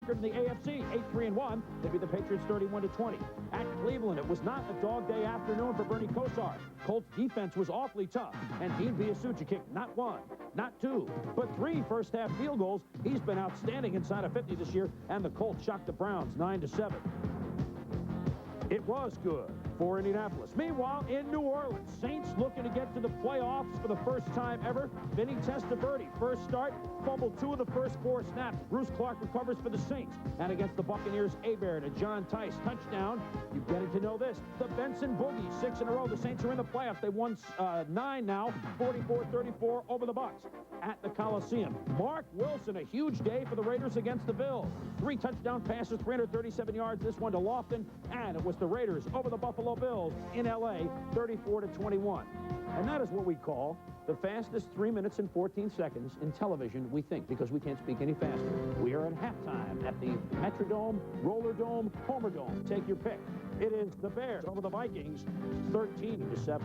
record in the AFC, 8-3-1. They beat the Patriots 31-20. At Cleveland, it was not a dog day afternoon for Bernie Kosar. Colts defense was awfully tough, and Dean Biasucci kicked not one, not two, but 3 first-half field goals. He's been outstanding inside of 50 this year, and the Colts shocked the Browns 9-7. It was good for Indianapolis. Meanwhile, in New Orleans, Saints looking to get to the playoffs for the first time ever. Vinny Testaverde, first start, fumbled 2 of the first 4 snaps. Bruce Clark recovers for the Saints. And against the Buccaneers, Hebert and John Tice, touchdown. You're getting to know this. The Benson Boogie, 6 in a row. The Saints are in the playoffs. They won 9 now, 44-34 over the Bucs at the Coliseum. Mark Wilson, a huge day for the Raiders against the Bills. 3 touchdown passes, 337 yards. This one to Lofton, and it was the Raiders over the Buffalo Bills in L.A., 34-21. And that is what we call the fastest 3 minutes and 14 seconds in television, we think, because we can't speak any faster. We are at halftime at the Metrodome, Roller Dome, Homer Dome. Take your pick. It is the Bears over the Vikings, 13-7.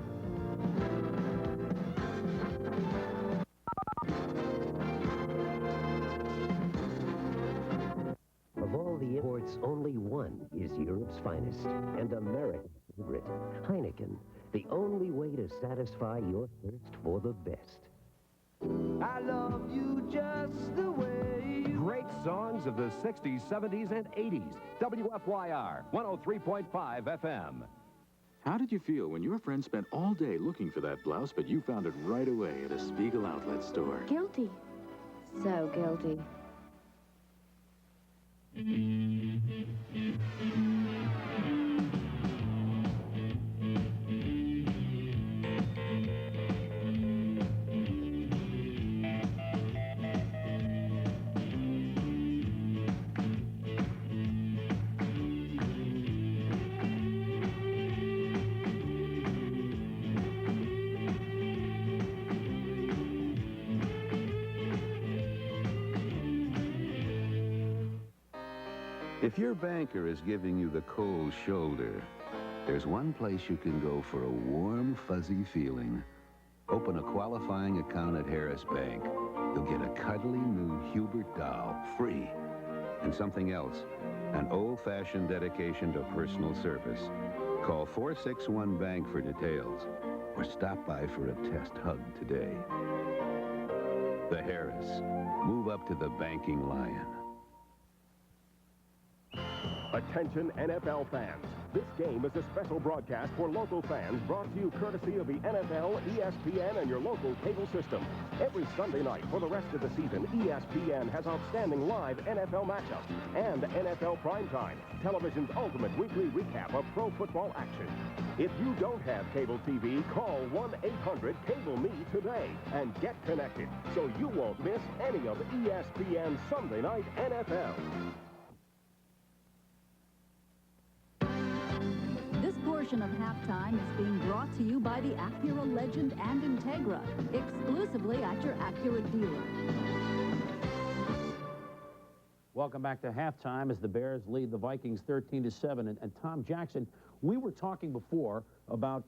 Of all the imports, only one is Europe's finest and America's favorite. Heineken, the only way to satisfy your thirst for the best. I love you just the way you Great songs of the 60s, 70s, and 80s. WFYR, 103.5 FM. How did you feel when your friend spent all day looking for that blouse, but you found it right away at a Spiegel outlet store? Guilty. So guilty. If your banker is giving you the cold shoulder, there's one place you can go for a warm, fuzzy feeling. Open a qualifying account at Harris Bank. You'll get a cuddly new Hubert doll, free. And something else, an old-fashioned dedication to personal service. Call 461-BANK for details, or stop by for a test hug today. The Harris. Move up to the banking lion. Attention NFL fans. This game is a special broadcast for local fans brought to you courtesy of the NFL, ESPN, and your local cable system. Every Sunday night for the rest of the season, ESPN has outstanding live NFL matchups and NFL Primetime, television's ultimate weekly recap of pro football action. If you don't have cable TV, call 1-800-CABLE-ME today and get connected so you won't miss any of ESPN's Sunday Night NFL. This portion of Halftime is being brought to you by the Acura Legend and Integra, exclusively at your Acura dealer. Welcome back to halftime as the Bears lead the Vikings 13-7. And Tom Jackson, we were talking before about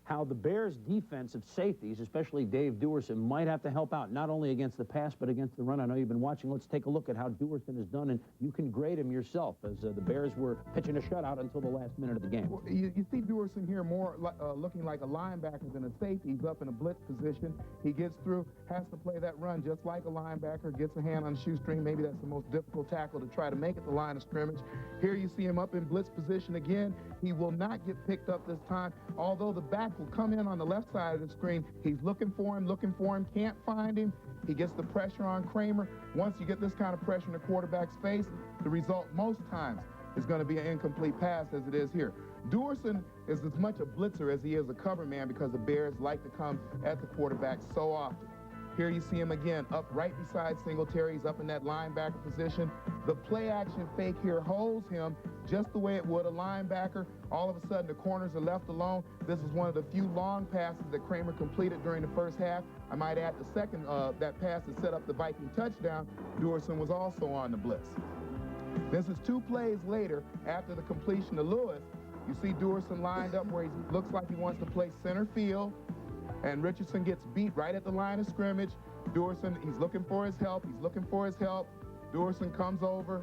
how the Bears' defensive safeties, especially Dave Duerson, might have to help out, not only against the pass, but against the run. I know you've been watching. Let's take a look at how Duerson has done, and you can grade him yourself, as the Bears were pitching a shutout until the last minute of the game. Well, you see Duerson here more looking like a linebacker than a safety. He's up in a blitz position. He gets through, has to play that run just like a linebacker, gets a hand on the shoestring. Maybe that's the most difficult tackle to try to make it the line of scrimmage. Here you see him up in blitz position again. He will not get picked up this time, although the back will come in on the left side of the screen. He's looking for him, can't find him. He gets the pressure on Kramer. Once you get this kind of pressure in the quarterback's face, the result most times is going to be an incomplete pass, as it is here. Duerson is as much a blitzer as he is a cover man because the Bears like to come at the quarterback so often. Here you see him again, up right beside Singletary. He's up in that linebacker position. The play-action fake here holds him just the way it would a linebacker. All of a sudden, the corners are left alone. This is one of the few long passes that Kramer completed during the first half. I might add the second, that pass that set up the Viking touchdown. Duerson was also on the blitz. This is 2 plays later after the completion to Lewis. You see Duerson lined up where he looks like he wants to play center field. And Richardson gets beat right at the line of scrimmage. Duerson, he's looking for his help. Duerson comes over.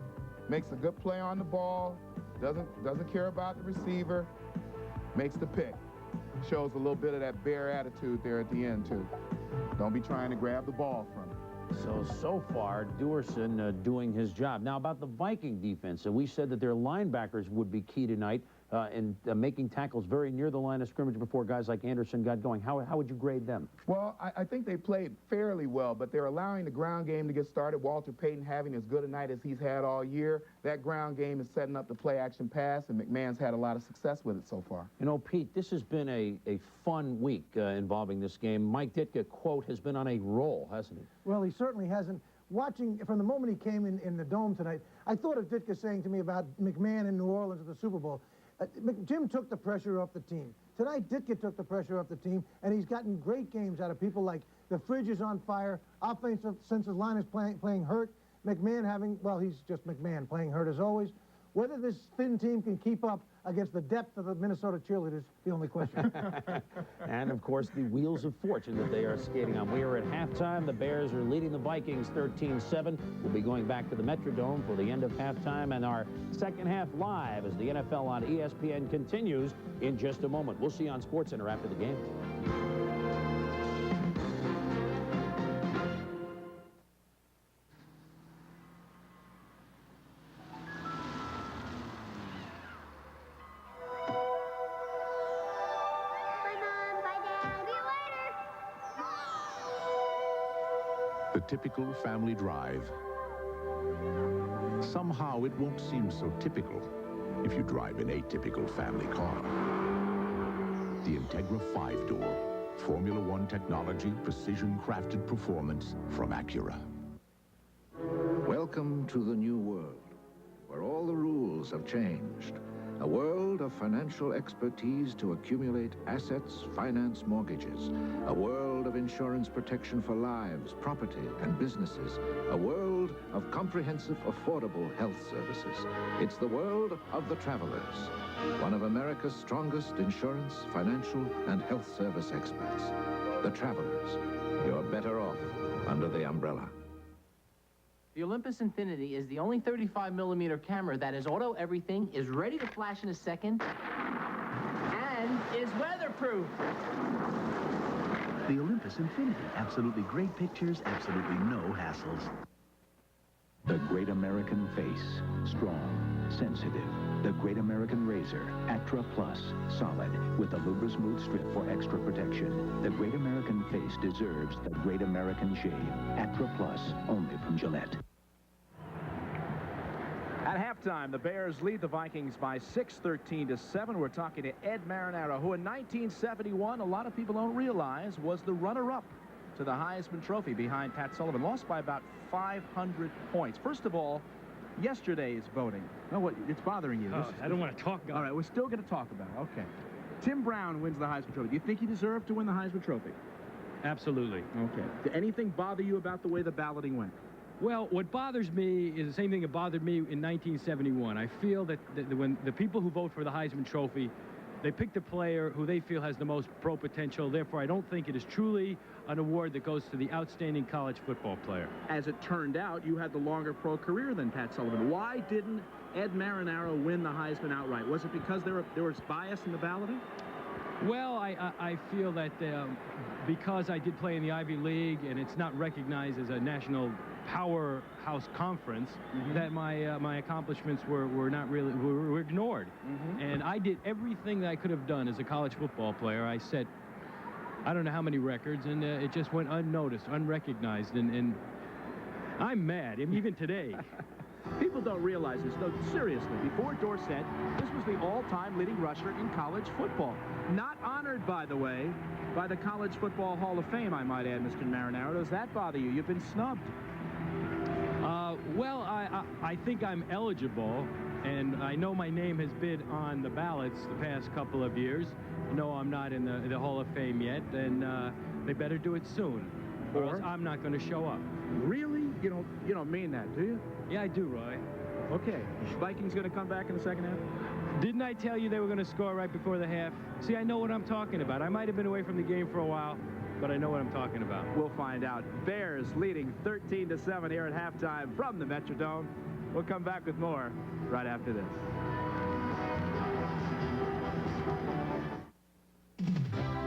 makes a good play on the ball, doesn't care about the receiver, makes the pick. Shows a little bit of that bear attitude there at the end, too. Don't be trying to grab the ball from him. So far, Duerson doing his job. Now, about the Viking defense, we said that their linebackers would be key tonight in making tackles very near the line of scrimmage before guys like Anderson got going. How would you grade them? Well, I think they played fairly well, but they're allowing the ground game to get started. Walter Payton having as good a night as he's had all year. That ground game is setting up the play-action pass, and McMahon's had a lot of success with it so far. You know, Pete, this has been a fun week involving this game. Mike Ditka, quote, has been on a roll, hasn't he? Well, he certainly hasn't. Watching, from the moment he came in the Dome tonight, I thought of Ditka saying to me about McMahon in New Orleans at the Super Bowl. Jim took the pressure off the team. Tonight, Ditka took the pressure off the team, and he's gotten great games out of people like the fridge is on fire, offensive since his line is playing hurt, McMahon having, well, he's just McMahon playing hurt as always. Whether this thin team can keep up against the depth of the Minnesota cheerleaders, the only question. And, of course, the wheels of fortune that they are skating on. We are at halftime. The Bears are leading the Vikings 13-7. We'll be going back to the Metrodome for the end of halftime and our second half live as the NFL on ESPN continues in just a moment. We'll see you on SportsCenter after the game. The typical family drive. Somehow it won't seem so typical if you drive an atypical family car. The Integra 5-door, Formula One technology, precision-crafted performance from Acura. Welcome to the new world, where all the rules have changed. A world of financial expertise to accumulate assets, finance mortgages. A world of insurance protection for lives, property, and businesses. A world of comprehensive, affordable health services. It's the world of the Travelers, one of America's strongest insurance, financial, and health service experts. The Travelers. You're better off under the umbrella. The Olympus Infinity is the only 35mm camera that is auto everything, is ready to flash in a second, and is weatherproof. The Olympus Infinity. Absolutely great pictures, absolutely no hassles. The Great American Face. Strong, sensitive. The Great American Razor. Atra Plus. Solid. With a Lubra Smooth Strip for extra protection. The Great American Face deserves the Great American Shave. Atra Plus. Only from Gillette. At halftime, the Bears lead the Vikings by 6, 13-7. We're talking to Ed Marinaro, who in 1971, a lot of people don't realize, was the runner-up to the Heisman Trophy behind Pat Sullivan. Lost by about 500 points. First of all, yesterday's voting. Oh, what? It's bothering you. I don't want to talk about it. All right, we're still going to talk about it. Okay. Tim Brown wins the Heisman Trophy. Do you think he deserved to win the Heisman Trophy? Absolutely. Okay. Did anything bother you about the way the balloting went? Well, what bothers me is the same thing that bothered me in 1971. I feel that when the people who vote for the Heisman Trophy, they pick the player who they feel has the most pro potential. Therefore, I don't think it is truly an award that goes to the outstanding college football player. As it turned out, you had the longer pro career than Pat Sullivan. Why didn't Ed Marinaro win the Heisman outright? Was it because there was bias in the balloting? Well, I feel that because I did play in the Ivy League and it's not recognized as a national powerhouse conference, that my accomplishments were not really were ignored. And I did everything that I could have done as a college football player. I set I don't know how many records, and it just went unnoticed, unrecognized, and I'm mad, even today. People don't realize this, though. Seriously, before Dorsett, this was the all-time leading rusher in college football. Not honored, by the way, by the College Football Hall of Fame, I might add, Mr. Marinaro. Does that bother you? You've been snubbed. Well, I think I'm eligible, and I know my name has been on the ballots the past couple of years. No, I'm not in the Hall of Fame yet, and they better do it soon, or else I'm not going to show up. Really? You don't mean that, do you? Yeah, I do, Roy. Okay. Vikings going to come back in the second half? Didn't I tell you they were going to score right before the half? See, I know what I'm talking about. I might have been away from the game for a while, but I know what I'm talking about. We'll find out. Bears leading 13-7 here at halftime from the Metrodome. We'll come back with more right after this.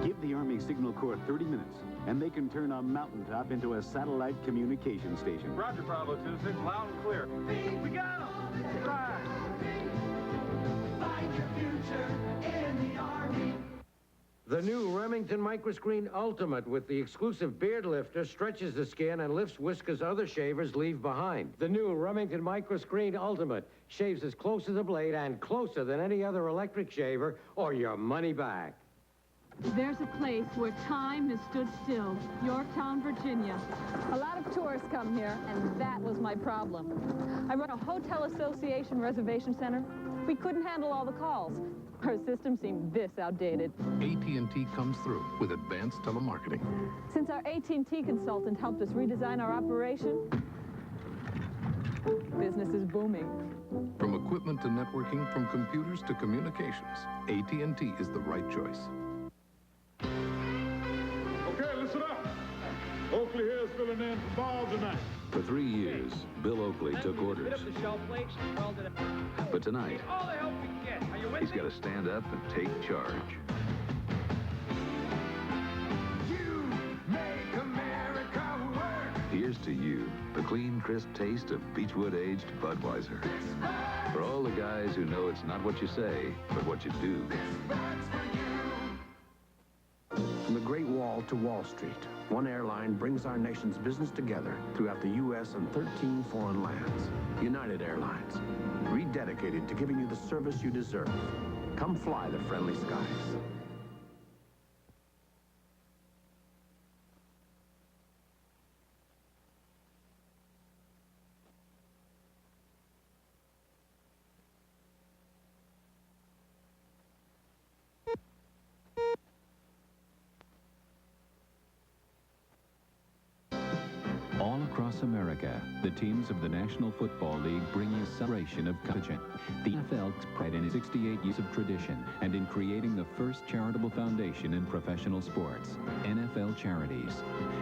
Give the Army Signal Corps 30 minutes, and they can turn a mountaintop into a satellite communication station. Roger, Bravo 26, loud and clear. We got him! Right. Find your future in the Army. The new Remington Microscreen Ultimate with the exclusive beard lifter stretches the skin and lifts whiskers other shavers leave behind. The new Remington Microscreen Ultimate shaves as close to the blade and closer than any other electric shaver, or your money back. There's a place where time has stood still. Yorktown, Virginia. A lot of tourists come here, and that was my problem. I run a hotel association reservation center. We couldn't handle all the calls. Our system seemed this outdated. AT&T comes through with advanced telemarketing. Since our AT&T consultant helped us redesign our operation, business is booming. From equipment to networking, from computers to communications, AT&T is the right choice. Okay, listen up. Oakley here is filling in for Bob tonight. For 3 years, Bill Oakley took orders. But tonight, he's got to stand up and take charge. You make America work. Here's to you, the clean, crisp taste of Beechwood-aged Budweiser. For all the guys who know it's not what you say, but what you do. From the Great Wall to Wall Street, one airline brings our nation's business together throughout the U.S. and 13 foreign lands. United Airlines, rededicated to giving you the service you deserve. Come fly the friendly skies. All across America, the teams of the National Football League bring you a celebration of competition. The NFL's pride in its 68 years of tradition and in creating the first charitable foundation in professional sports, NFL Charities,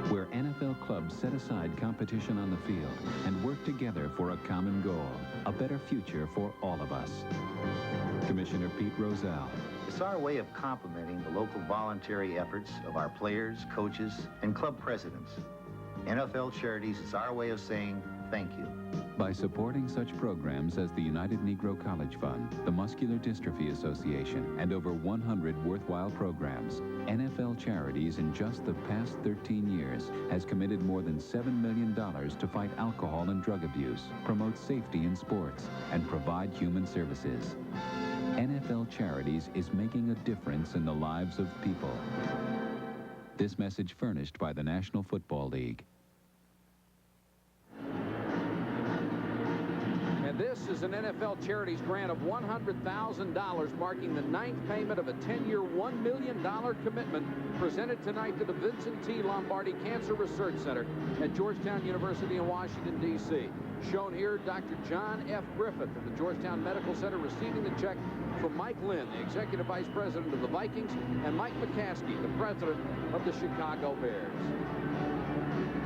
where NFL clubs set aside competition on the field and work together for a common goal, a better future for all of us. Commissioner Pete Rozelle. It's our way of complimenting the local voluntary efforts of our players, coaches, and club presidents. NFL Charities is our way of saying thank you. By supporting such programs as the United Negro College Fund, the Muscular Dystrophy Association, and over 100 worthwhile programs, NFL Charities in just the past 13 years has committed more than $7 million to fight alcohol and drug abuse, promote safety in sports, and provide human services. NFL Charities is making a difference in the lives of people. This message furnished by the National Football League. And this is an NFL Charities grant of $100,000, marking the 9th payment of a 10-year, $1 million commitment presented tonight to the Vincent T. Lombardi Cancer Research Center at Georgetown University in Washington, D.C. Shown here, Dr. John F. Griffith of the Georgetown Medical Center receiving the check from Mike Lynn, the Executive Vice President of the Vikings, and Mike McCaskey, the President of the Chicago Bears.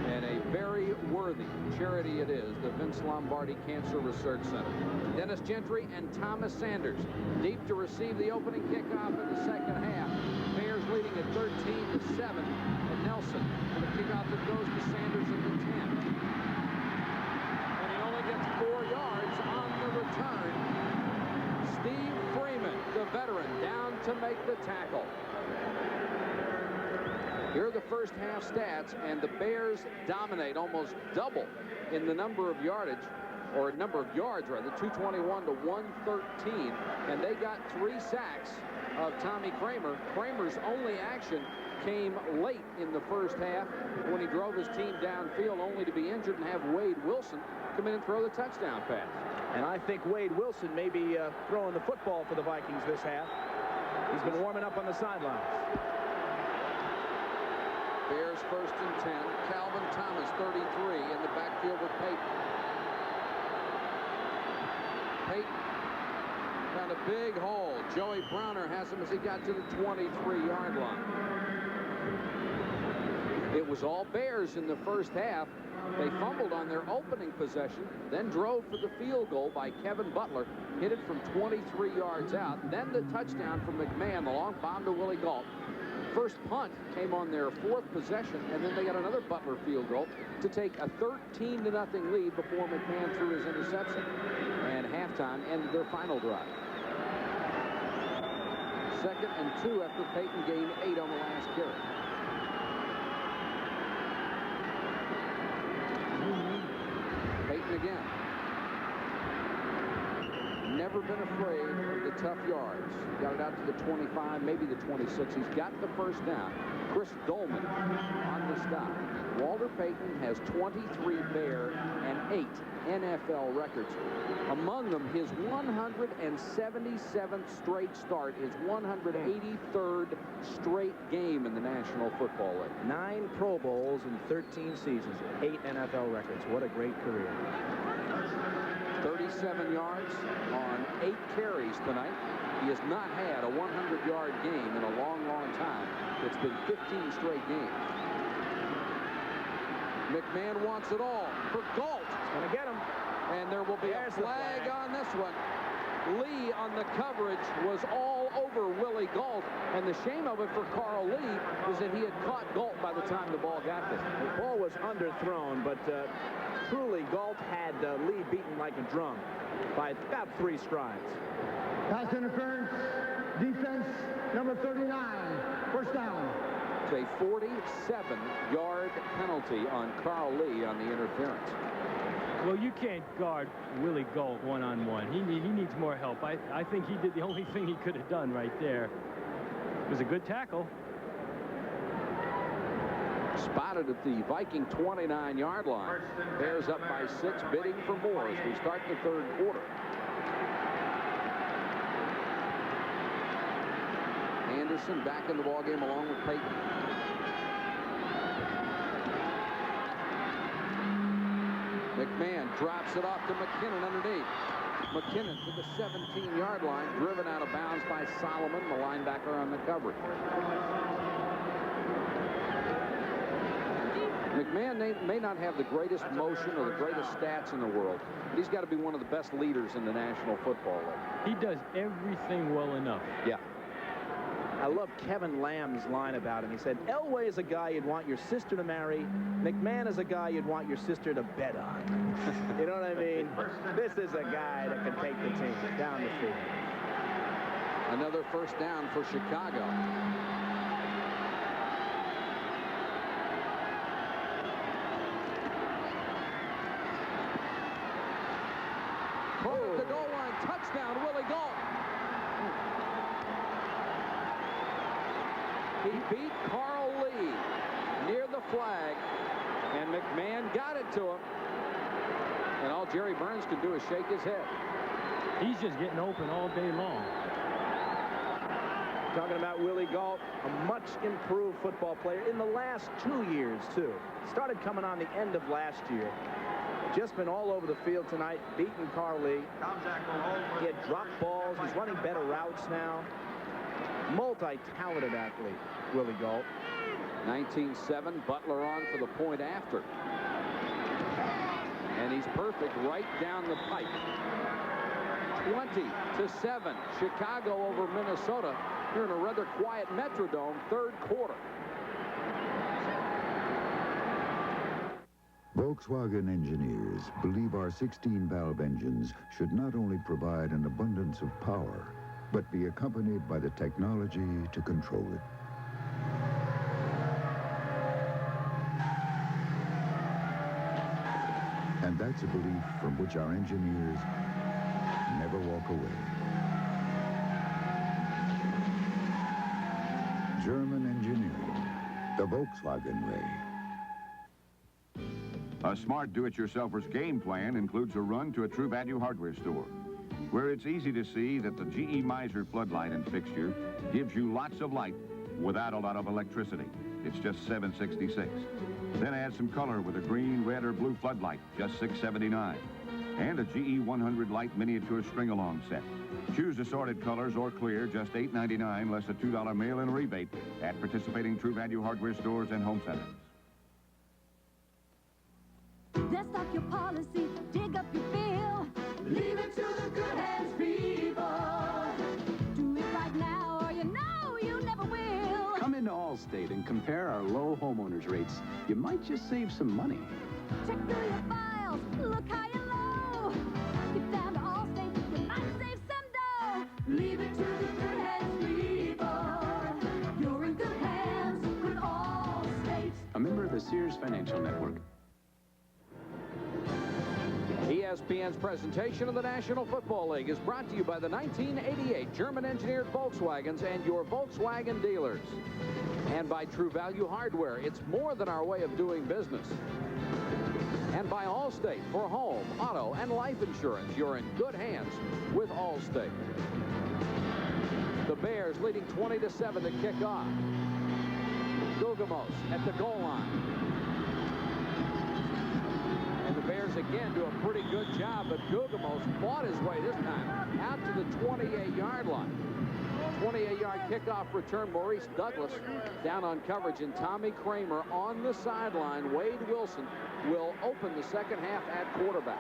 And a very worthy charity it is, the Vince Lombardi Cancer Research Center. Dennis Gentry and Thomas Sanders deep to receive the opening kickoff in the second half. Bears leading at 13-7, and Nelson for the kickoff that goes to Sanders at the 10. And he only gets 4 yards on the return. Steve Freeman, the veteran, down to make the tackle. Here are the first half stats, and the Bears dominate, almost double in the number of yardage, or number of yards rather, 221 to 113, and they got 3 sacks of Tommy Kramer. Kramer's only action came late in the first half when he drove his team downfield, only to be injured and have Wade Wilson come in and throw the touchdown pass. And I think Wade Wilson may be throwing the football for the Vikings this half. He's been warming up on the sidelines. Bears 1st and 10. Calvin Thomas, 33, in the backfield with Peyton. Peyton found a big hole. Joey Browner has him as he got to the 23-yard line. It it was all Bears in the first half. They fumbled on their opening possession, then drove for the field goal by Kevin Butler, hit it from 23 yards out. Then the touchdown from McMahon, the long bomb to Willie Gault. First punt came on their fourth possession, and then they got another Butler field goal to take a 13-0 lead before McMahon threw his interception. And halftime ended their final drive. 2nd and 2 after Peyton gained 8 on the last carry. Peyton again. Never been afraid of the tough yards. Got it out to the 25, maybe the 26. He's got the first down. Chris Dolman on the stop. Walter Payton has 23 Bear and 8 NFL records. Among them, his 177th straight start, his 183rd straight game in the National Football League. 9 Pro Bowls in 13 seasons, 8 NFL records. What a great career. 37 yards on 8 carries tonight. He has not had a 100-yard game in a long, long time. It's been 15 straight games. McMahon wants it all for Gault. Gonna get him. And there will be a flag on this one. Lee on the coverage was all over Willie Gault, and the shame of it for Carl Lee is that he had caught Gault by the time the ball got there. The ball was underthrown, but truly Gault had Lee beaten like a drum by about 3 strides. Pass interference, defense number 39, first down. It's a 47-yard penalty on Carl Lee on the interference. Well, you can't guard Willie Gault one-on-one. He needs more help. I think he did the only thing he could have done right there. It was a good tackle. Spotted at the Viking 29-yard line. Bears up by 6, bidding for more as we start the 3rd quarter. Anderson back in the ballgame along with Peyton. McMahon drops it off to McKinnon underneath. McKinnon to the 17-yard line, driven out of bounds by Solomon, the linebacker on the coverage. McMahon may not have the greatest motion or the greatest stats in the world, but he's got to be one of the best leaders in the National Football League. He does everything well enough. Yeah. I love Kevin Lamb's line about him. He said, Elway is a guy you'd want your sister to marry. McMahon is a guy you'd want your sister to bet on. You know what I mean? This is a guy that can take the team down the field. Another first down for Chicago. Close the goal line. Touchdown, Willie Gault. He beat Carl Lee near the flag, and McMahon got it to him. And all Jerry Burns could do is shake his head. He's just getting open all day long. Talking about Willie Gault, a much improved football player in the last 2 years, too. Started coming on the end of last year. Just been all over the field tonight, beating Carl Lee. He had dropped balls. He's running better routes now. Multi-talented athlete, Willie Gault. 19-7, Butler on for the point after. And he's perfect right down the pipe. 20-7, Chicago over Minnesota here in a rather quiet Metrodome, 3rd quarter. Volkswagen engineers believe our 16-valve engines should not only provide an abundance of power, but be accompanied by the technology to control it. And that's a belief from which our engineers never walk away. German engineering, the Volkswagen way. A smart do-it-yourselfer's game plan includes a run to a True Value hardware store, where it's easy to see that the GE Miser floodlight and fixture gives you lots of light without a lot of electricity. It's just $7.66. Then add some color with a green, red, or blue floodlight, just $6.79. And a GE 100 light miniature string-along set. Choose assorted colors or clear, just $8.99, less a $2 mail-in rebate at participating True Value hardware stores and home centers. Dust off your policy, dig up your bill. Leave it to the good hands people. Do it right now or you know you never will. Come into Allstate and compare our low homeowners rates. You might just save some money. Check through your files, look high and low. Get down to Allstate, you might save some dough. Leave it to the good hands people. You're in good hands with Allstate. A member of the Sears Financial Network. ESPN's presentation of the National Football League is brought to you by the 1988 German-engineered Volkswagens and your Volkswagen dealers. And by True Value Hardware. It's more than our way of doing business. And by Allstate for home, auto, and life insurance. You're in good hands with Allstate. The Bears leading 20-7 to kick off. Guggemos at the goal line. And the Bears again do a pretty good job, but Guggemos fought his way this time out to the 28-yard line. 28-yard kickoff return. Maurice Douglas down on coverage, and Tommy Kramer on the sideline. Wade Wilson will open the second half at quarterback.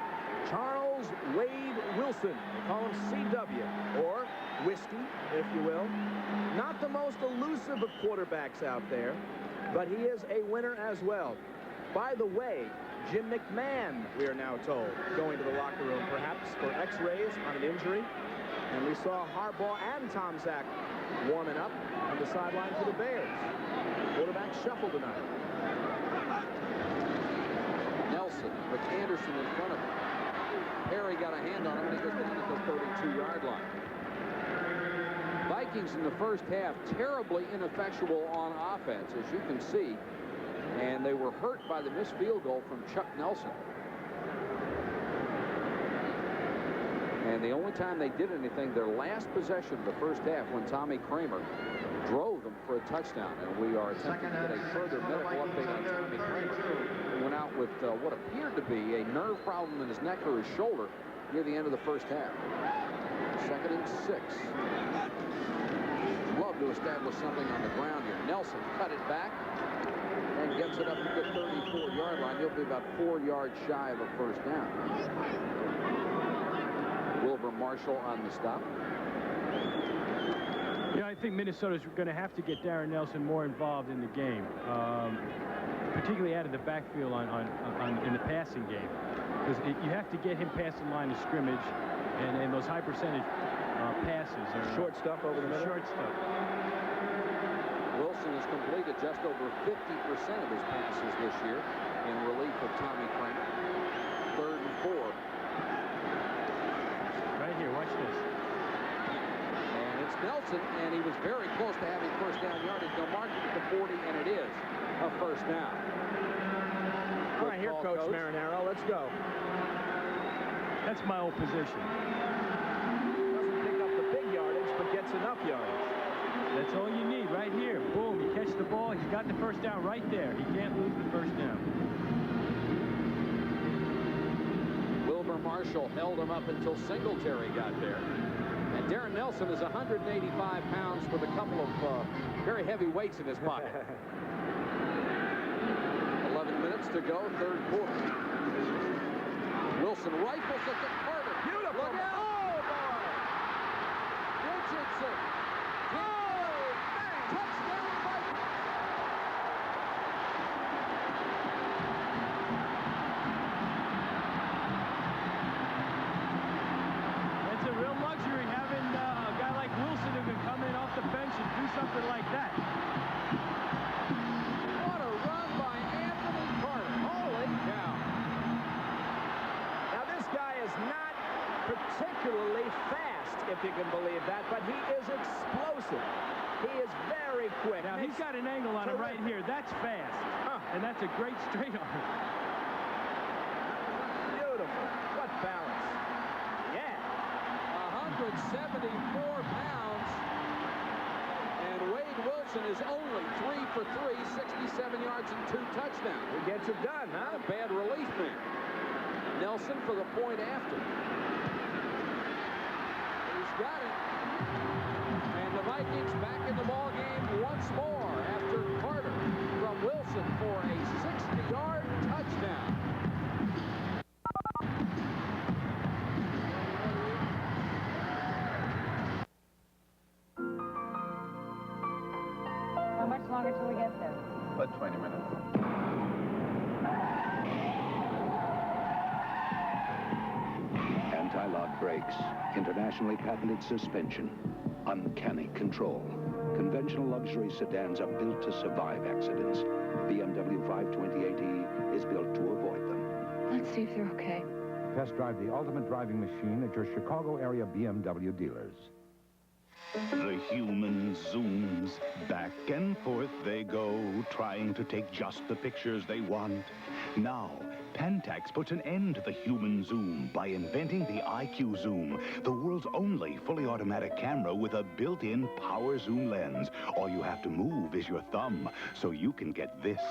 Charles Wade Wilson. They call him CW, or Whiskey, if you will. Not the most elusive of quarterbacks out there, but he is a winner as well. By the way, Jim McMahon, we are now told, going to the locker room, perhaps for x-rays on an injury. And we saw Harbaugh and Tom Zach warming up on the sideline for the Bears. Quarterback shuffle tonight. Nelson, with Anderson in front of him. Perry got a hand on him, and he goes down at the 32-yard line. Vikings in the first half terribly ineffectual on offense, as you can see. And they were hurt by the missed field goal from Chuck Nelson. And the only time they did anything, their last possession of the first half, when Tommy Kramer drove them for a touchdown. And we are attempting to get a further medical update on Tommy Kramer. He went out with what appeared to be a nerve problem in his neck or his shoulder near the end of the first half. 2nd and 6. Love to establish something on the ground here. Nelson cut it back and gets it up to the 34-yard line. He'll be about 4 yards shy of a first down. Wilbur Marshall on the stop. Yeah, I think Minnesota's going to have to get Darren Nelson more involved in the game, particularly out of the backfield in the passing game. Because you have to get him past the line of scrimmage, and those high percentage passes are short stuff over the middle. Short stuff. Wilson has completed just over 50% of his passes this year in relief of Tommy Kramer. 3rd and 4. Right here, watch this. And it's Nelson, and he was very close to having first down yardage. They'll mark it at the 40, and it is a first down. All right, here, Coach Marinaro, let's go. That's my old position. Doesn't pick up the big yardage, but gets enough yardage. That's all you need right here. Boom, you catch the ball, he's got the first down right there. He can't lose the first down. Wilbur Marshall held him up until Singletary got there. And Darren Nelson is 185 pounds with a couple of very heavy weights in his pocket. 11 minutes to go, 3rd quarter. Wilson rifles it to Carter. Beautiful. Look out. Oh, boy. Richardson. Touchdown, Vikings. It's a real luxury having a guy like Wilson who can come in off the bench and do something like that. What a run by Anthony Carter. Holy cow. Now, this guy is not particularly fast, if you can believe that, but he is explosive. He is very quick. Now, he's got an angle on it right here. That's fast. And that's a great straight arm. Beautiful. What balance. Yeah. 174 pounds. And Wade Wilson is only 3 for 3, 67 yards and 2 touchdowns. He gets it done, huh? Not a bad relief there. Nelson for the point after. He's got it. And the Vikings back in the ball game once more after Carter from Wilson for a 60-yard touchdown. much longer till we get there? About 20 minutes. Anti-lock brakes, internationally patented suspension, uncanny control. Conventional luxury sedans are built to survive accidents. BMW 520AD is built to avoid them. Let's see if they're okay. Test drive the ultimate driving machine at your Chicago area BMW dealers. The human zooms. Back and forth they go, trying to take just the pictures they want. Now, Pentax puts an end to the human zoom by inventing the IQ Zoom, the world's only fully automatic camera with a built-in power zoom lens. All you have to move is your thumb, so you can get this,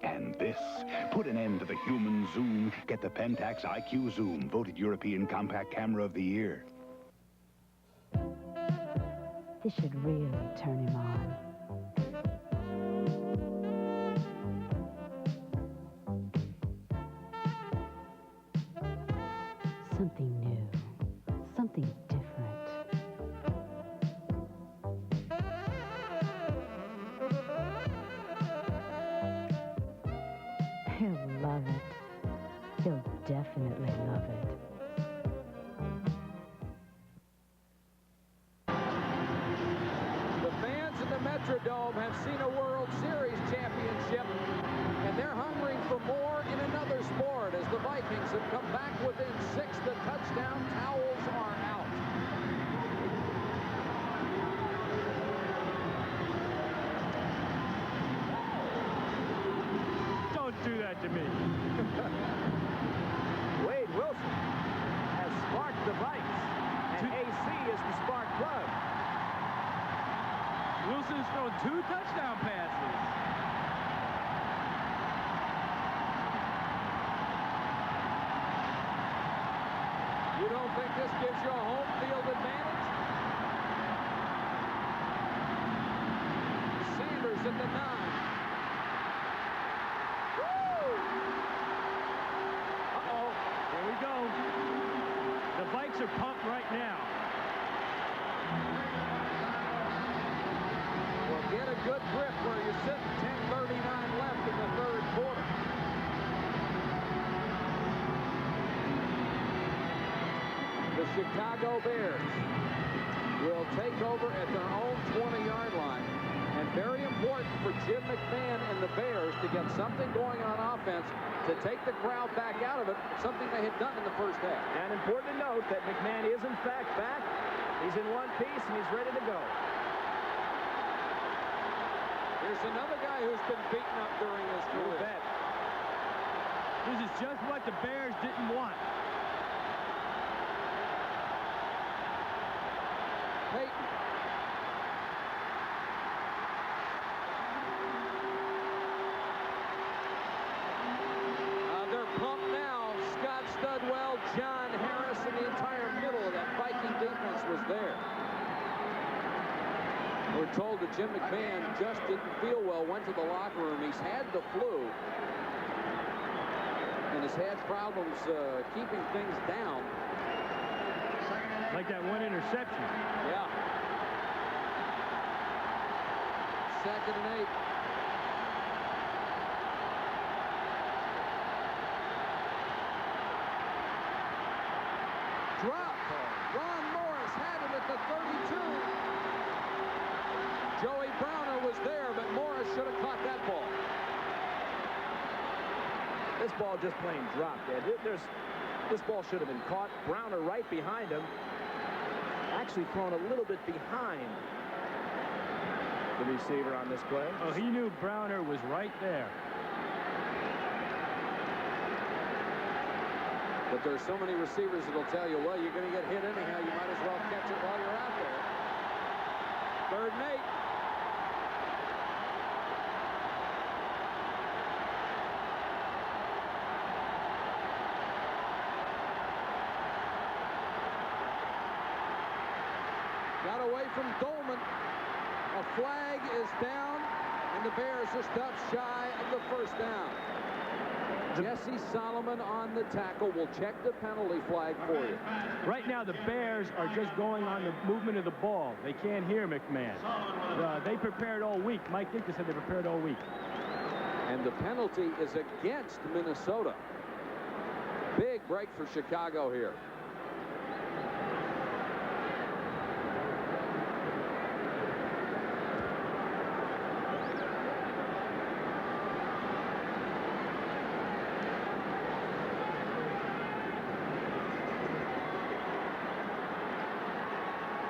and this. Put an end to the human zoom. Get the Pentax IQ Zoom, voted European Compact Camera of the Year. This should really turn him on. Something new, something different. He'll love it. He'll definitely love it. Metrodome have seen a World Series championship, and they're hungering for more in another sport as the Vikings have come back within 6. The touchdown towels are out. Don't do that to me. Wade Wilson has sparked the Vikes, and AC is the spark plug. Wilson's thrown 2 touchdown passes. You don't think this gives you a home field advantage? Sanders at the 9. Woo! Uh-oh. Here we go. The Vikes are pumped right now. Get a good grip where you're sitting. 10:39 left in the third quarter. The Chicago Bears will take over at their own 20-yard line. And very important for Jim McMahon and the Bears to get something going on offense to take the crowd back out of it, something they had done in the first half. And important to note that McMahon is, in fact, back. He's in one piece, and he's ready to go. There's another guy who's been beaten up during his career. You bet. This is just what the Bears didn't want. Peyton. They're pumped now. Scott Studwell, John Harris, and the entire middle of that Viking defense was there. We're told that Jim McMahon just didn't feel well, went to the locker room. He's had the flu and has had problems keeping things down. Like that one interception. Yeah. 2nd and 8. Drop. Ron Morris had it at the 32. Joey Browner was there, but Morris should have caught that ball. This ball just plain dropped, Ed. This ball should have been caught. Browner right behind him. Actually thrown a little bit behind the receiver on this play. Oh, he knew Browner was right there. But there's so many receivers that'll tell you, well, you're going to get hit anyhow. You might as well catch it while you're out there. 3rd and 8. Got away from Dolman. A flag is down, and the Bears are stopped shy of the first down. Jesse Solomon on the tackle. We'll check the penalty flag for you. Right now, the Bears are just going on the movement of the ball. They can't hear McMahon. They prepared all week. Mike Ditka said they prepared all week. And the penalty is against Minnesota. Big break for Chicago here.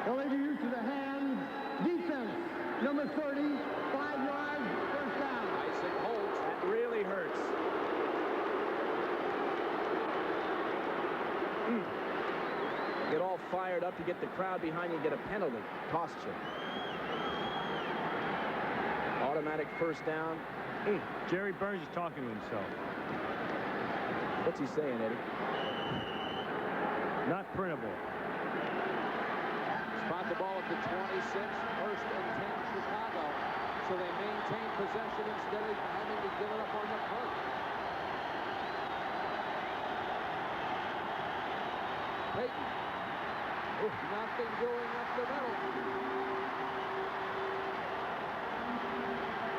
Illegal use of the hands. Defense, number 30, 5 yards, first down. Isaac Holt. That really hurts. Get all fired up to get the crowd behind you and get a penalty. Costs you. Automatic first down. Jerry Burns is talking to himself. What's he saying, Eddie? Not printable. Spot the ball at the 26, first and 10 Chicago. So they maintain possession instead of having to give it up on the punt. Peyton. Nothing doing up the middle.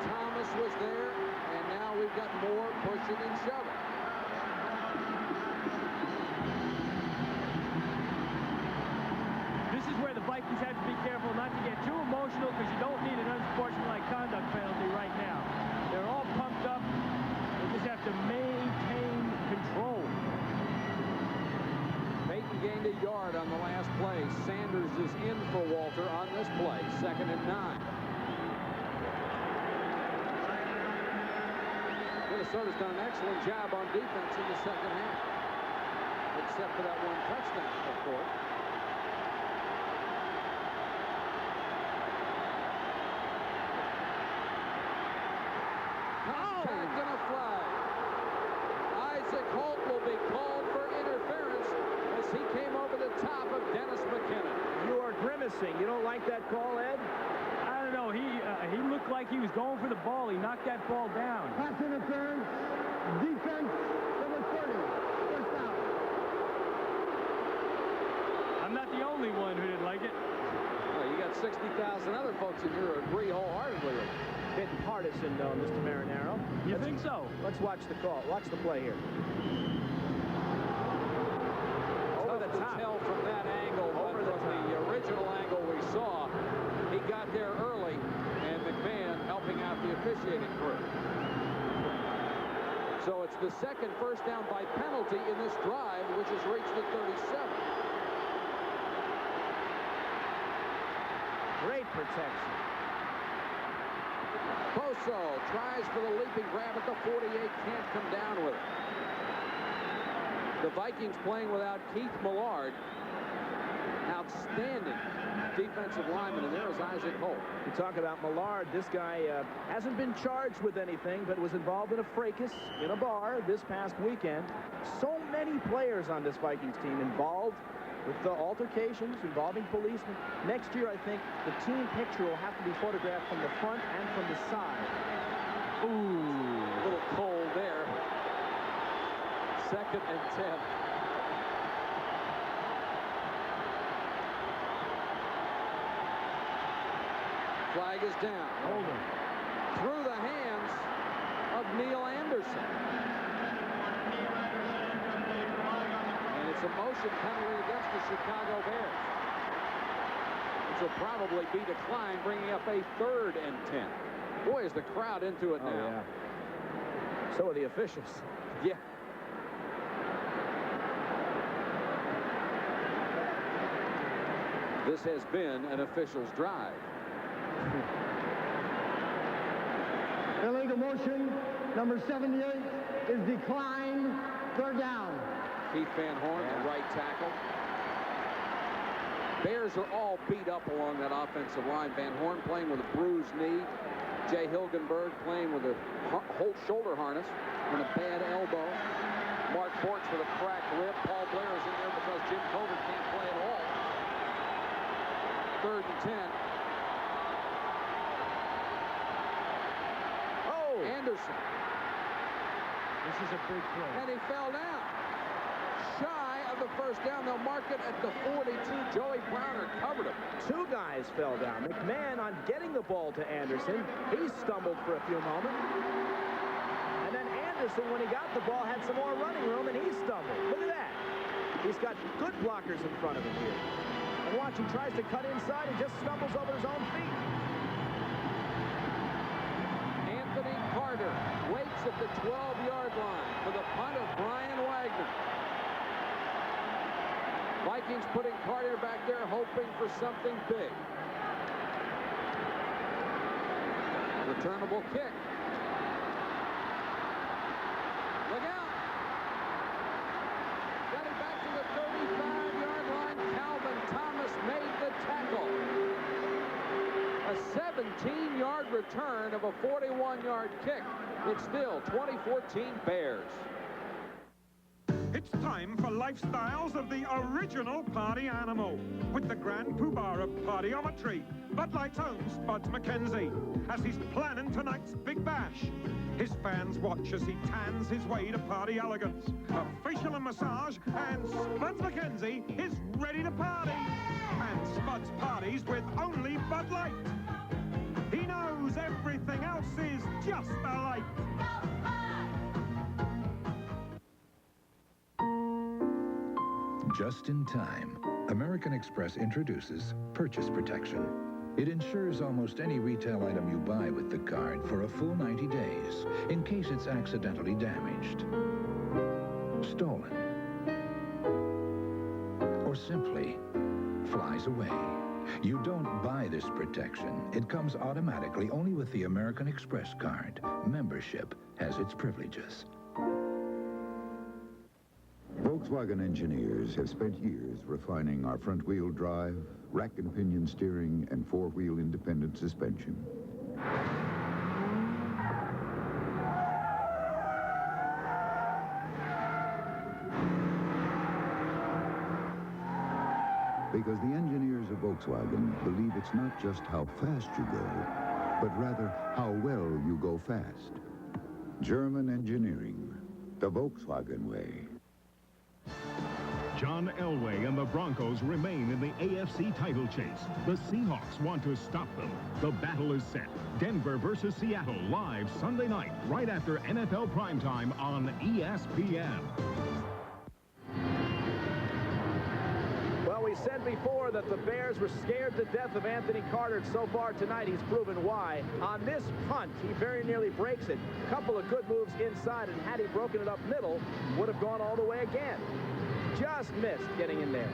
Thomas was there, and now we've got more pushing and shoving. This is where the Vikings have to be careful not to get too emotional, because you don't need an unsportsmanlike conduct penalty right now. They're all pumped up. They just have to maintain control. Peyton gained a yard on the last play. Sanders is in for Walter on this play. 2nd and 9. Minnesota's done an excellent job on defense in the second half. Except for that one touchdown, of course. Contact and a flag. Isaac Holt will be called for interference as he came over the top of Dennis McKinnon. You are grimacing. You don't like that call, Ed? I don't know. He looked like he was going for the ball. He knocked that ball down. Pass interference. Defense, number 30, first down. I'm not the only one who didn't like it. Well, you got 60,000 other folks in here who agree wholeheartedly with it. Bit partisan, though, Mr. Marinaro. You think so? Let's watch the call. Watch the play here. Over the top. Tell from that angle, but from the original angle we saw, he got there early, and McMahon helping out the officiating crew. So it's the second first down by penalty in this drive, which has reached the 37. Great protection. Boso tries for the leaping grab at the 48, can't come down with it. The Vikings playing without Keith Millard. Outstanding defensive lineman, and there is Isaac Holt. You talk about Millard. This guy hasn't been charged with anything, but was involved in a fracas in a bar this past weekend. So many players on this Vikings team involved with the altercations involving policemen. Next year, I think, the team picture will have to be photographed from the front and from the side. Ooh, a little cold there. 2nd and 10. Flag is down. Hold him. Through the hands of Neil Anderson. And it's a motion penalty against the Chicago Bears. Which will probably be declined, bringing up a 3rd and 10. Boy, is the crowd into it now. Yeah. So are the officials. Yeah. This has been an official's drive. Illegal motion, number 78, is declined. 3rd down. Keith Van Horn, the right tackle. Bears are all beat up along that offensive line. Van Horn playing with a bruised knee. Jay Hilgenberg playing with a whole shoulder harness and a bad elbow. Mark Bortz with a cracked rib. Paul Blair is in there because Jim Covert can't play at all. 3rd and 10. Oh! Anderson. This is a big play. And he fell down. Shy of the first down. They'll mark it at the 42. Joey Browner covered him. Two guys fell down. McMahon on getting the ball to Anderson. He stumbled for a few moments. And then Anderson, when he got the ball, had some more running room, and he stumbled. Look at that. He's got good blockers in front of him here. And watch, he tries to cut inside and just stumbles over his own feet. Anthony Carter waits at the 12-yard line for the punt of Brian Wagner. Vikings putting Carter back there, hoping for something big. Returnable kick. Look out! Got it back to the 35-yard line. Calvin Thomas made the tackle. A 17-yard return of a 41-yard kick. It's still 2014 Bears. It's time for lifestyles of the original party animal. With the grand poobah of partyometry, Bud Light's own Spuds McKenzie, as he's planning tonight's big bash. His fans watch as he tans his way to party elegance. A facial and massage, and Spuds McKenzie is ready to party. And Spuds parties with only Bud Light. He knows everything else is just a light. Just in time, American Express introduces Purchase Protection. It insures almost any retail item you buy with the card for a full 90 days in case it's accidentally damaged, stolen, or simply flies away. You don't buy this protection. It comes automatically only with the American Express card. Membership has its privileges. Volkswagen engineers have spent years refining our front-wheel drive, rack and pinion steering, and four-wheel independent suspension. Because the engineers of Volkswagen believe it's not just how fast you go, but rather how well you go fast. German engineering, the Volkswagen way. John Elway and the Broncos remain in the AFC title chase. The Seahawks want to stop them. The battle is set. Denver versus Seattle, live Sunday night, right after NFL primetime on ESPN. Well, we said before that the Bears were scared to death of Anthony Carter. So far tonight, he's proven why. On this punt, he very nearly breaks it. A couple of good moves inside, and had he broken it up middle, would have gone all the way again. Just missed getting in there.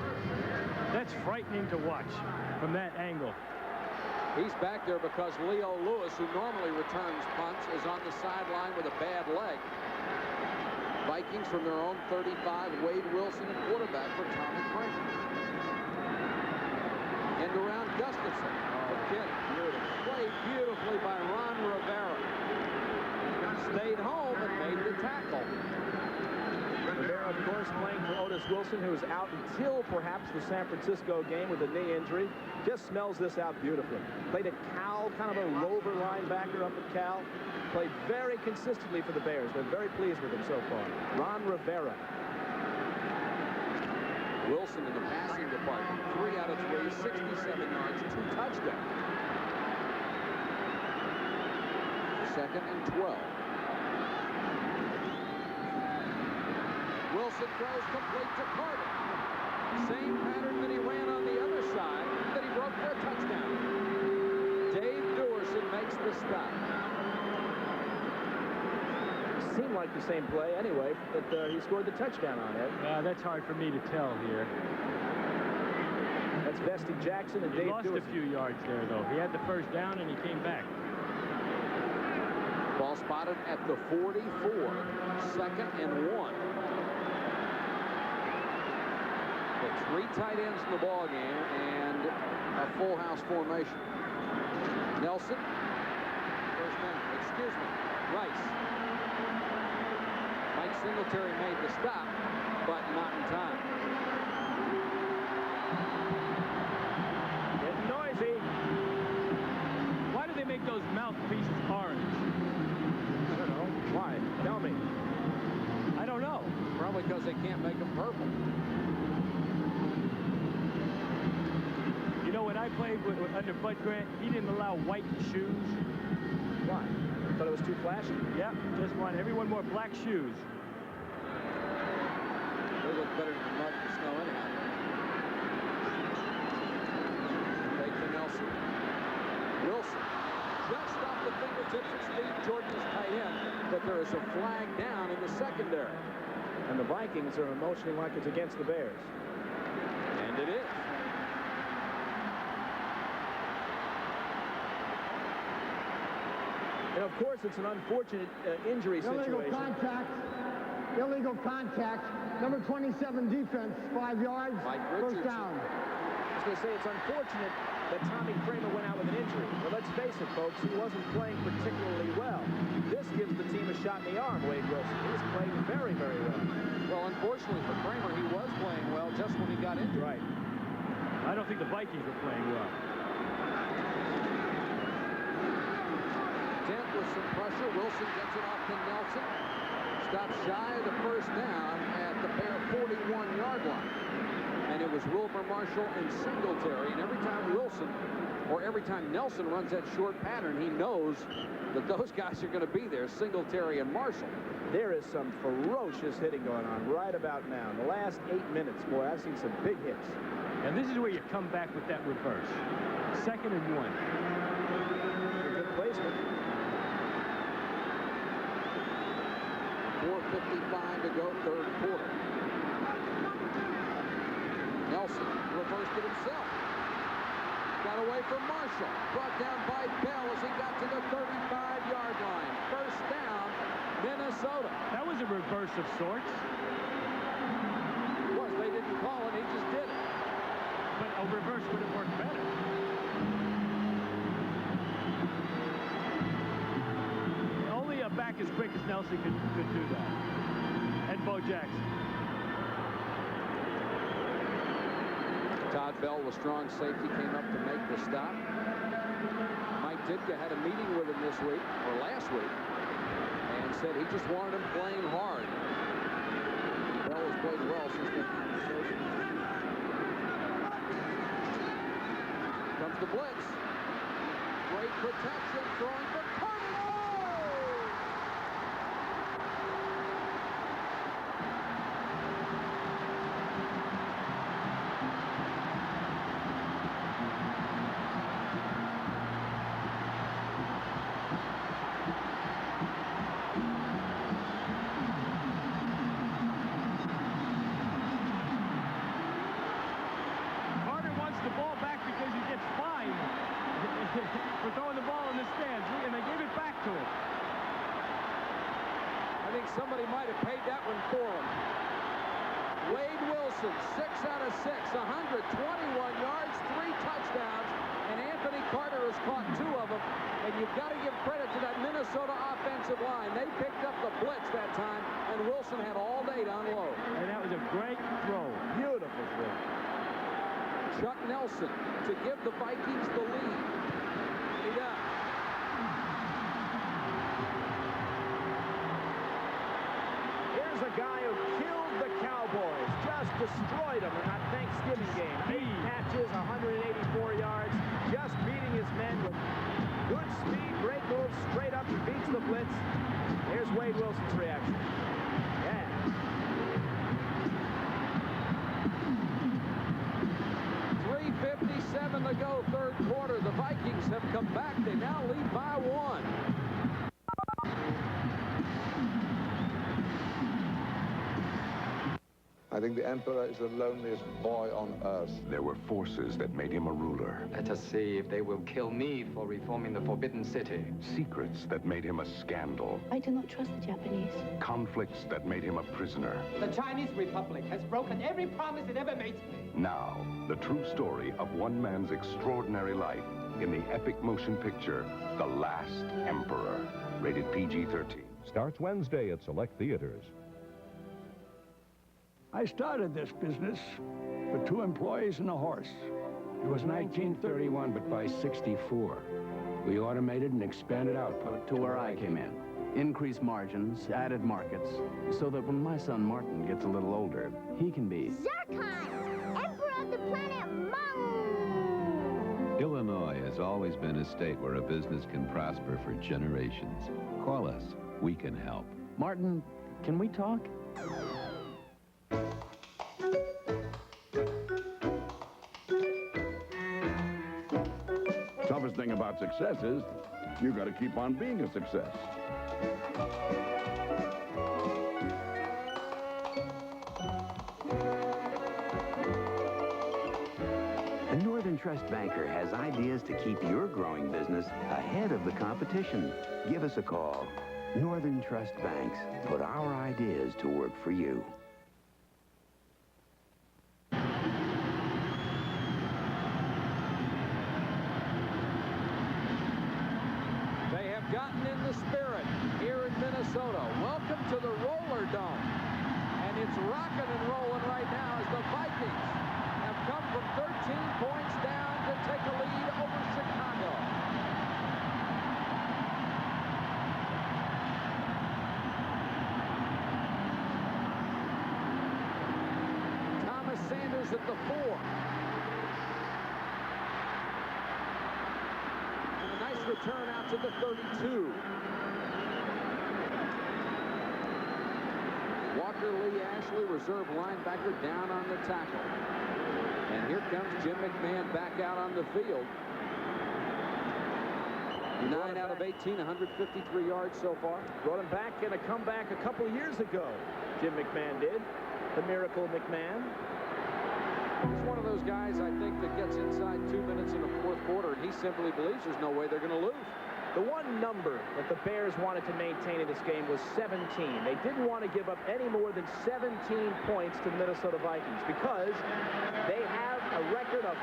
That's frightening to watch from that angle. He's back there because Leo Lewis, who normally returns punts, is on the sideline with a bad leg. Vikings from their own 35, Wade Wilson, a quarterback for Tommy Franklin. End around Gustafson. Oh, kid, played beautifully by Ron Rivera. Stayed home and made the tackle. Rivera, of course, playing for Otis Wilson, who was out until perhaps the San Francisco game with a knee injury. Just smells this out beautifully. Played at Cal, kind of a rover linebacker up at Cal. Played very consistently for the Bears. They're very pleased with him so far. Ron Rivera. Wilson in the passing department. 3 out of 3, 67 yards, 2 touchdowns. 2nd and 12. Wilson throws complete to Carter. Same pattern that he ran on the other side that he broke for a touchdown. Dave Duerson makes the stop. Seemed like the same play anyway, but he scored the touchdown on it. That's hard for me to tell here. That's Vesty Jackson and He Dave lost Duerson. a few yards there, though. He had the first down, and he came back. Ball spotted at the 44. 2nd and 1. The 3 tight ends in the ball game and a full house formation. Nelson. First down. Excuse me. Rice. Mike Singletary made the stop, but not in time. Getting noisy. Why do they make those mouthpieces orange? I don't know. Why? Tell me. can't make them purple. You know, when I played under Bud Grant, he didn't allow white shoes. Why? Thought it was too flashy? Yeah, just wanted everyone wore black shoes. They look better than the mud and the snow anyhow. Fake to Nelson. Wilson just off the fingertips of Steve Jordan's tight end, but there is a flag down in the secondary. And the Vikings are emotionally like it's against the Bears. And it is. And of course, it's an unfortunate injury situation. Illegal contact. Number 27 defense, 5 yards, first down. I was going to say, it's unfortunate that Tommy Kramer went out with an injury. But let's face it, folks, he wasn't playing particularly well. This gives the team a shot in the arm, Wade Wilson. He's playing very, very well. Well, unfortunately for Kramer, he was playing well just when he got injured. Right. I don't think the Vikings were playing well. Dent with some pressure. Wilson gets it off to Nelson. Stops shy of the first down at the Bear 41-yard line. And it was Wilber Marshall and Singletary. And every time Wilson, or every time Nelson runs that short pattern, he knows that those guys are going to be there, Singletary and Marshall. There is some ferocious hitting going on right about now. In the last 8 minutes, boy, I've seen some big hits. And this is where you come back with that reverse. 2nd and 1. Good placement. 4:55 to go, third quarter. Nelson reversed it himself. Got away from Marshall. Brought down by Bell as he got to the 35-yard line. First down, Minnesota. That was a reverse of sorts. It was. They didn't call it. He just did it. But a reverse would have worked better. Only a back as quick as Nelson could do that. And Bo Jackson. Todd Bell, the strong safety, came up to make the stop. Mike Ditka had a meeting with him this week, or last week, and said he just wanted him playing hard. Bell has played well since the conversation. Comes the blitz. Great protection, throwing for Cardinal. For throwing the ball in the stands, and they gave it back to him. I think somebody might have paid that one for him. Wade Wilson, 6 out of 6, 121 yards, 3 touchdowns, and Anthony Carter has caught 2 of them. And you've got to give credit to that Minnesota offensive line. They picked up the blitz that time, and Wilson had all day to unload. And that was a great throw. Beautiful throw. Chuck Nelson to give the Vikings the lead. He does. Here's a guy who killed the Cowboys, just destroyed them in that Thanksgiving game. 8 catches, 184 yards, just beating his men with good speed, great moves, straight up, he beats the blitz. Here's Wade Wilson's reaction. Yeah. 3:57 to go, third quarter. The Vikings have come back. They now lead by 1. I think the Emperor is the loneliest boy on earth. There were forces that made him a ruler. Let us see if they will kill me for reforming the Forbidden City. Secrets that made him a scandal. I do not trust the Japanese. Conflicts that made him a prisoner. The Chinese Republic has broken every promise it ever made to me. Now, the true story of one man's extraordinary life in the epic motion picture, The Last Emperor. Rated PG-13. Starts Wednesday at select theaters. I started this business with 2 employees and a horse. It was 1931, but by '64, we automated and expanded output to where I came in. increased margins, added markets, so that when my son Martin gets a little older, he can be... Zircon, Emperor of the planet Mung! Illinois has always been a state where a business can prosper for generations. Call us. We can help. Martin, can we talk? Toughest thing about success is you got to keep on being a success. The Northern Trust Banker has ideas to keep your growing business ahead of the competition. Give us a call. Northern Trust Banks put our ideas to work for you. Gotten in the spirit here in Minnesota. Welcome to the Roller Dome. And it's rocking and rolling right now as the Vikings have come from 13 points down to take a lead over Chicago. Thomas Sanders at the 4. Return out to the 32. Walker Lee Ashley, reserve linebacker, down on the tackle. And here comes Jim McMahon back out on the field. 9 out of 18, 153 yards so far. Brought him back in a comeback a couple of years ago. Jim McMahon did. The Miracle McMahon. He's one of those guys, I think, that gets inside 2 minutes in the fourth quarter, and he simply believes there's no way they're going to lose. The one number that the Bears wanted to maintain in this game was 17. They didn't want to give up any more than 17 points to the Minnesota Vikings because they have a record of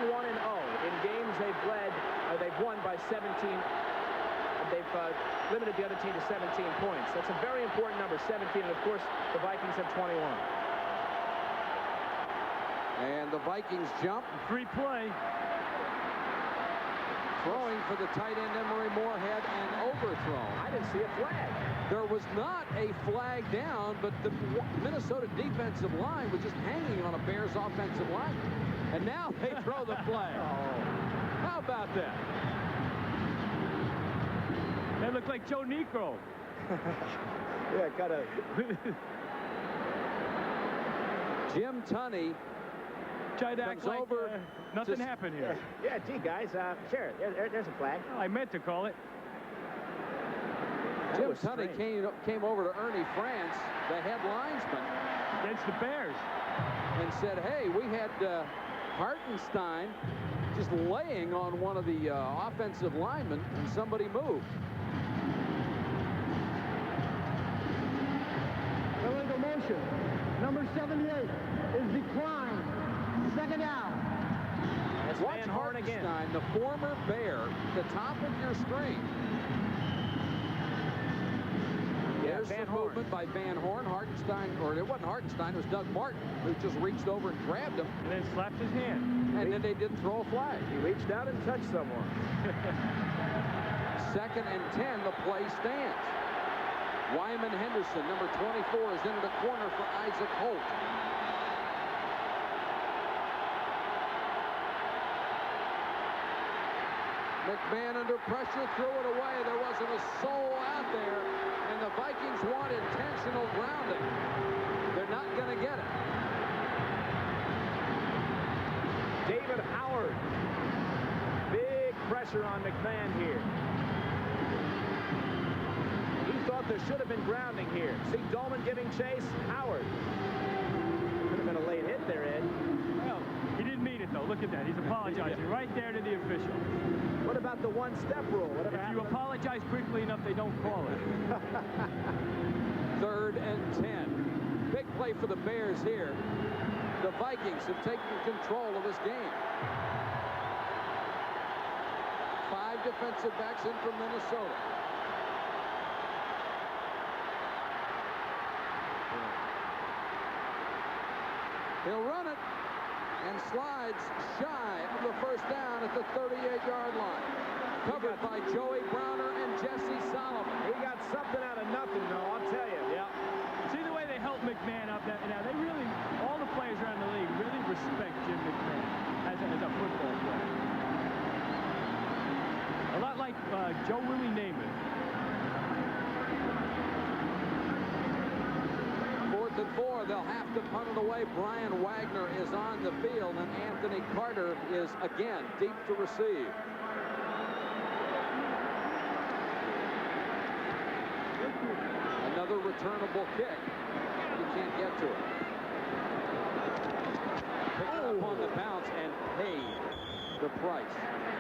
51-0 in games they've won by 17. They've limited the other team to 17 points. That's a very important number, 17, and of course, the Vikings have 21. And the Vikings jump. Free play. Throwing for the tight end, Emery Moorhead, and overthrown. I didn't see a flag. There was not a flag down, but the Minnesota defensive line was just hanging on a Bears offensive line. And now they throw the flag. How about that? That looked like Joe Negro. Yeah, kind of. Jim Tunney tried to act like nothing happened here. Yeah, gee, guys, sure, there's a flag. Well, I meant to call it. Jim Tunney came over to Ernie France, the head linesman, against the Bears, and said, hey, we had Hartenstein just laying on one of the offensive linemen, and somebody moved. Illegal motion. Number 78 is declined. Second down. That's Watch Hartenstein, the former Bear, the top of your screen. There's the movement by Van Horn. Hartenstein, or it wasn't Hartenstein, it was Doug Martin, who just reached over and grabbed him. And then slapped his hand. And then they didn't throw a flag. He reached out and touched someone. 2nd and 10, the play stands. Wyman Henderson, number 24, is into the corner for Isaac Holt. McMahon under pressure, threw it away. There wasn't a soul out there, and the Vikings want intentional grounding. They're not going to get it. David Howard. Big pressure on McMahon here. He thought there should have been grounding here. See Dolman giving chase. Howard. Could have been a late hit there, Ed. Well, he didn't mean it, though. Look at that. He's apologizing right there to the official. What about the one-step rule? Whatever if you apologize quickly enough, they don't call it. 3rd and 10. Big play for the Bears here. The Vikings have taken control of this game. 5 defensive backs in from Minnesota. He'll run it and slides shy of the first down at the 38-yard line. covered by Joey Browner and Jesse Solomon. He got something out of nothing, though, I'll tell you. Yeah. See the way they help McMahon up there. Now, they really, all the players around the league really respect Jim McMahon as a football player. A lot like Joe Willie Namath. 4th and 4, they'll have to punt it away. Brian Wagner is on the field, and Anthony Carter is again deep to receive. Another returnable kick. You can't get to it. Picked up on the bounce and paid the price.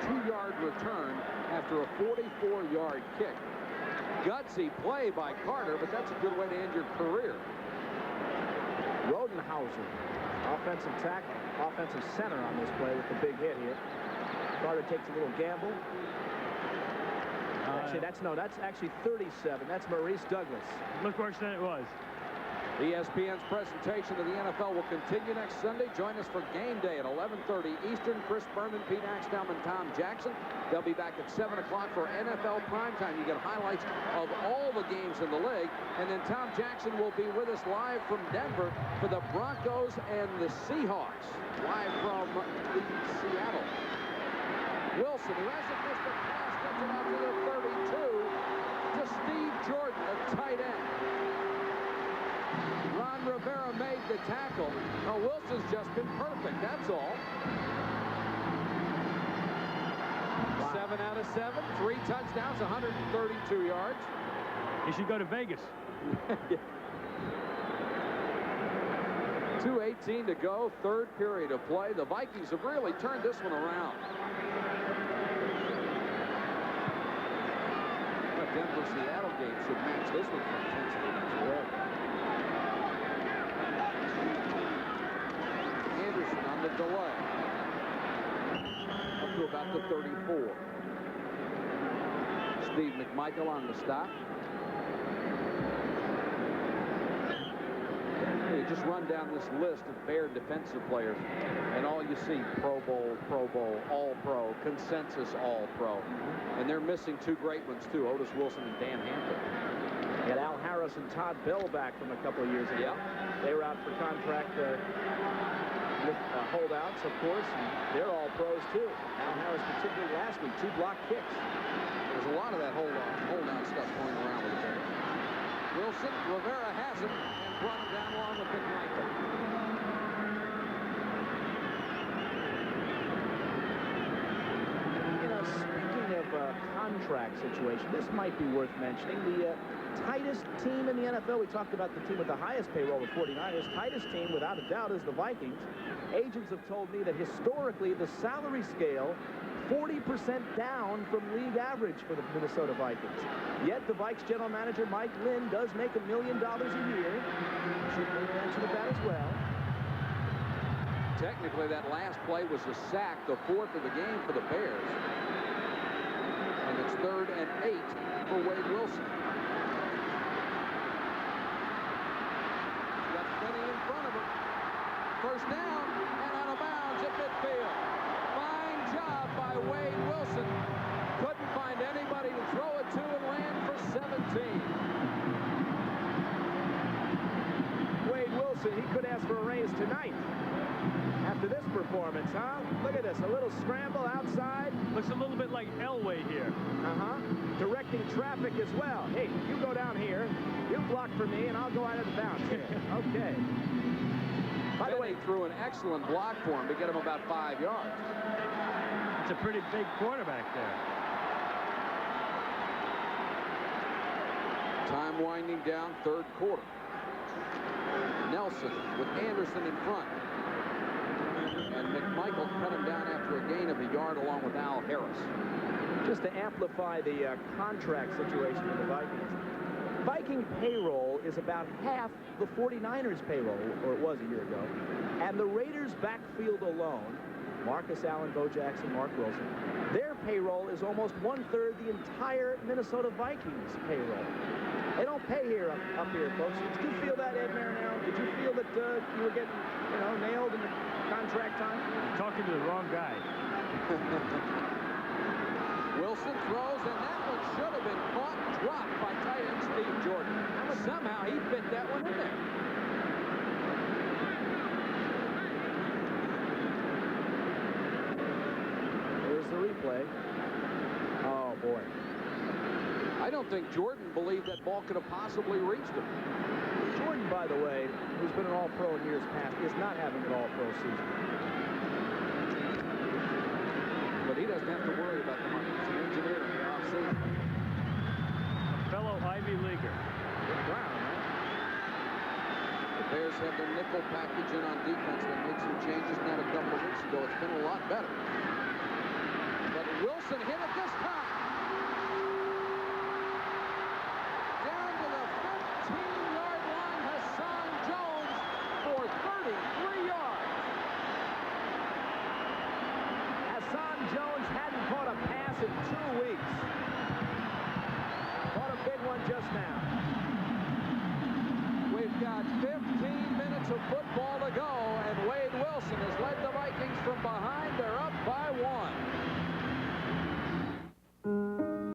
2-yard return after a 44-yard kick. Gutsy play by Carter, but that's a good way to end your career. Rodenhauser, offensive tackle, offensive center on this play with the big hit here. Carter takes a little gamble. Actually, that's actually 37. That's Maurice Douglas. Look worse than it was. ESPN's presentation of the NFL will continue next Sunday. Join us for Game Day at 11:30 Eastern. Chris Berman, Pete Axthelm, and Tom Jackson. They'll be back at 7 o'clock for NFL Primetime. You get highlights of all the games in the league. And then Tom Jackson will be with us live from Denver for the Broncos and the Seahawks. Live from Seattle. Wilson, who hasn't missed a pass, gets it out to the 32 to Steve Jordan, a tight end. Ron Rivera made the tackle. Now, Wilson's just been perfect, that's all. Wow. 7 out of 7, 3 touchdowns, 132 yards. He should go to Vegas. 2:18 to go, 3rd period of play. The Vikings have really turned this one around. The Denver-Seattle game should match this one for intensity as well. Anderson on the delay. Up to about the 34. Steve McMichael on the stop. You just run down this list of Bear defensive players, and all you see, Pro Bowl, All-Pro, consensus All-Pro. And they're missing 2 great ones, too, Otis Wilson and Dan Hampton. You had Al Harris and Todd Bell back from a couple of years ago. Yeah. They were out for contract with holdouts, of course, and they're all pros, too. Al Harris, particularly last week, 2 block kicks. There's a lot of that holdout stuff going around with the Bears. Wilson, Rivera has him, and brought him down along with McMichael. You know, speaking of contract situation, this might be worth mentioning. The tightest team in the NFL, we talked about the team with the highest payroll, the 49ers. Tightest team, without a doubt, is the Vikings. Agents have told me that historically, the salary scale 40% down from league average for the Minnesota Vikings. Yet the Vikes general manager Mike Lynn does make $1 million a year. Should mention that as well. Technically, that last play was a sack, the 4th of the game for the Bears. And it's 3rd and 8 for Wade Wilson. He's got plenty in front of him. First down and out of bounds at midfield. Fine job by Wade Wilson. Couldn't find anybody to throw it to and land for 17. Wade Wilson, he could ask for a raise tonight. After this performance, huh? Look at this, a little scramble outside. Looks a little bit like Elway here. Directing traffic as well. Hey, you go down here, you block for me, and I'll go out of the bounds here. Okay. By the way, threw an excellent block for him to get him about 5 yards. It's a pretty big quarterback there. Time winding down, 3rd quarter. Nelson with Anderson in front. And McMichael cut him down after a gain of a yard along with Al Harris. Just to amplify the contract situation with the Vikings. Viking payroll is about half the 49ers payroll, or it was a year ago. And the Raiders backfield alone, Marcus Allen, Bo Jackson, Mark Wilson, their payroll is almost 1/3 the entire Minnesota Vikings payroll. They don't pay here up here, folks. Did you feel that, Ed Marinaro? Did you feel that you were getting, nailed in the contract time? You're talking to the wrong guy. Wilson throws, and that one should have been caught and dropped by tight end Steve Jordan. Somehow he fit that one in there. Here's the replay. Oh, boy. I don't think Jordan believed that ball could have possibly reached him. Jordan, by the way, who's been an All-Pro in years past, is not having an All-Pro season. But he doesn't have to worry about the money. He's an engineer in the offseason. Fellow Ivy Leaguer. Good ground, man. The Bears have their nickel package in on defense. They made some changes not a couple of weeks ago. It's been a lot better. But Wilson hit it this time. Down to the 15-yard line, Hassan Jones for 33 yards. Hassan Jones hadn't caught a pass in 2 weeks. Caught a big one just now. We've got 15 minutes of football to go, and Wade Wilson has led the Vikings from behind.